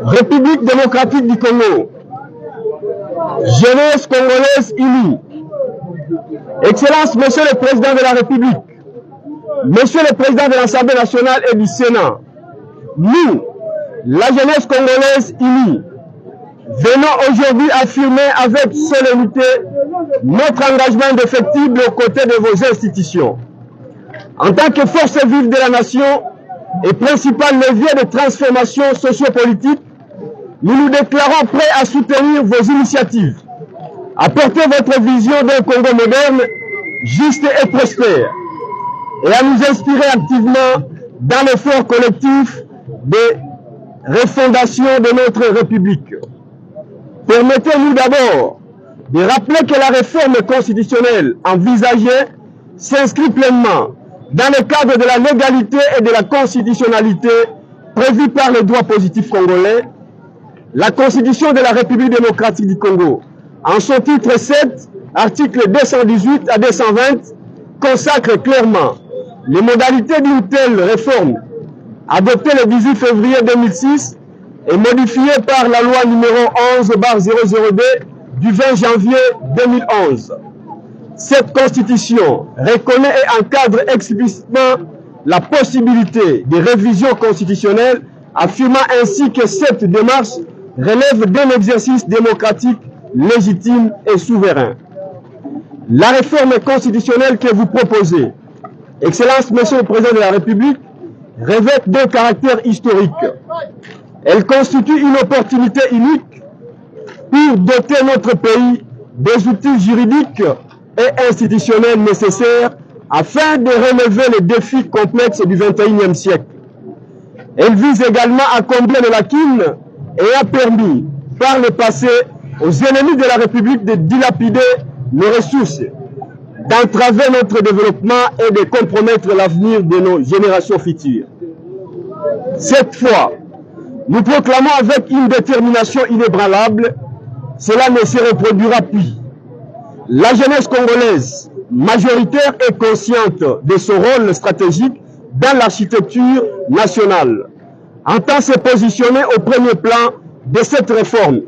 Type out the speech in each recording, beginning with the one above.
République démocratique du Congo, jeunesse congolaise unie, Excellence, Monsieur le Président de la République, Monsieur le Président de l'Assemblée nationale et du Sénat, nous, la jeunesse congolaise unie, venons aujourd'hui affirmer avec solennité notre engagement indéfectible aux côtés de vos institutions. En tant que force vive de la nation et principal levier de transformation sociopolitique, nous nous déclarons prêts à soutenir vos initiatives, à porter votre vision d'un Congo moderne, juste et prospère, et à nous inspirer activement dans l'effort collectif de refondation de notre République. Permettez-nous d'abord de rappeler que la réforme constitutionnelle envisagée s'inscrit pleinement dans le cadre de la légalité et de la constitutionnalité prévue par le droit positif congolais. La Constitution de la République démocratique du Congo, en son titre 7, articles 218 à 220, consacre clairement les modalités d'une telle réforme, adoptée le 18 février 2006 et modifiée par la loi numéro 11/002 du 20 janvier 2011. Cette Constitution reconnaît et encadre explicitement la possibilité de révision constitutionnelle, affirmant ainsi que cette démarche relève d'un exercice démocratique légitime et souverain. La réforme constitutionnelle que vous proposez, Excellence, Monsieur le Président de la République, revêt d'un caractère historique. Elle constitue une opportunité unique pour doter notre pays des outils juridiques et institutionnels nécessaires afin de relever les défis complexes du XXIe siècle. Elle vise également à combler les lacunes et a permis par le passé aux ennemis de la République de dilapider nos ressources, d'entraver notre développement et de compromettre l'avenir de nos générations futures. Cette fois, nous proclamons avec une détermination inébranlable, cela ne se reproduira plus. La jeunesse congolaise, majoritaire et consciente de son rôle stratégique dans l'architecture nationale, entend se positionner au premier plan de cette réforme.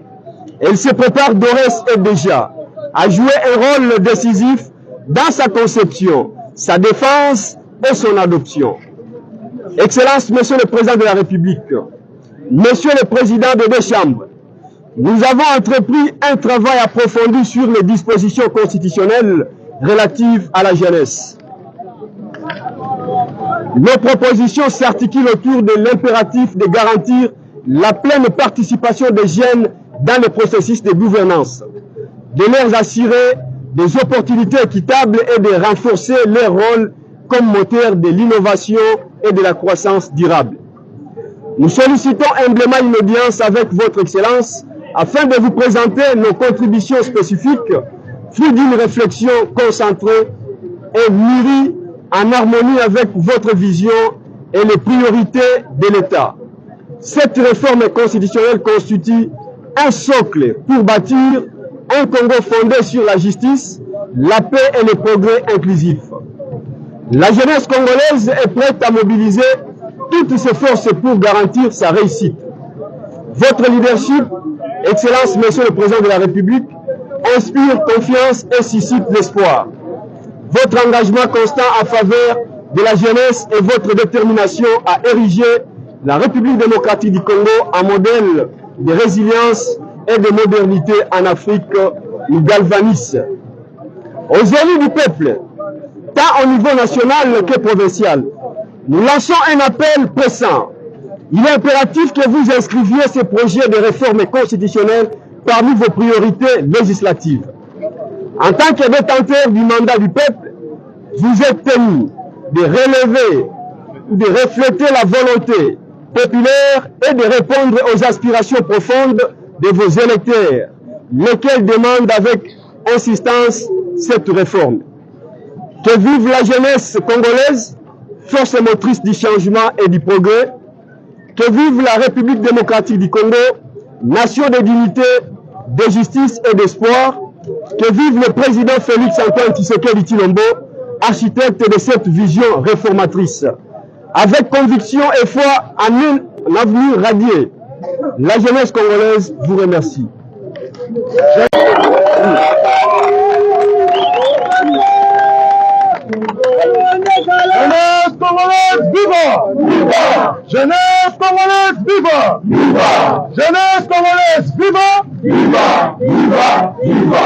Elle se prépare d'ores et déjà à jouer un rôle décisif dans sa conception, sa défense et son adoption. Excellence, Monsieur le Président de la République, Monsieur le Président des deux chambres, nous avons entrepris un travail approfondi sur les dispositions constitutionnelles relatives à la jeunesse. Nos propositions s'articulent autour de l'impératif de garantir la pleine participation des jeunes dans le processus de gouvernance, de leur assurer des opportunités équitables et de renforcer leur rôle comme moteur de l'innovation et de la croissance durable. Nous sollicitons humblement une audience avec votre Excellence afin de vous présenter nos contributions spécifiques, fruit d'une réflexion concentrée et mûrie en harmonie avec votre vision et les priorités de l'État. Cette réforme constitutionnelle constitue un socle pour bâtir un Congo fondé sur la justice, la paix et le progrès inclusif. La jeunesse congolaise est prête à mobiliser toutes ses forces pour garantir sa réussite. Votre leadership, Excellence, Monsieur le Président de la République, inspire confiance et suscite l'espoir. Votre engagement constant en faveur de la jeunesse et votre détermination à ériger la République démocratique du Congo en modèle de résilience et de modernité en Afrique nous galvanise. Aux élus du peuple, tant au niveau national que provincial, nous lançons un appel pressant. Il est impératif que vous inscriviez ces projets de réforme constitutionnelle parmi vos priorités législatives. En tant que détenteur du mandat du peuple, vous êtes tenu de relever ou de refléter la volonté populaire et de répondre aux aspirations profondes de vos électeurs, lesquels demandent avec insistance cette réforme. Que vive la jeunesse congolaise, force motrice du changement et du progrès. Que vive la République démocratique du Congo, nation de dignité, de justice et d'espoir. Que vive le président Félix-Antoine Tshisekedi Tshilombo, architecte de cette vision réformatrice. Avec conviction et foi en un avenir radieux, La jeunesse congolaise vous remercie. Jeunesse congolaise, viva! Viva! Jeunesse congolaise, viva! Viva! Jeunesse congolaise, viva! Viva! Viva! Viva!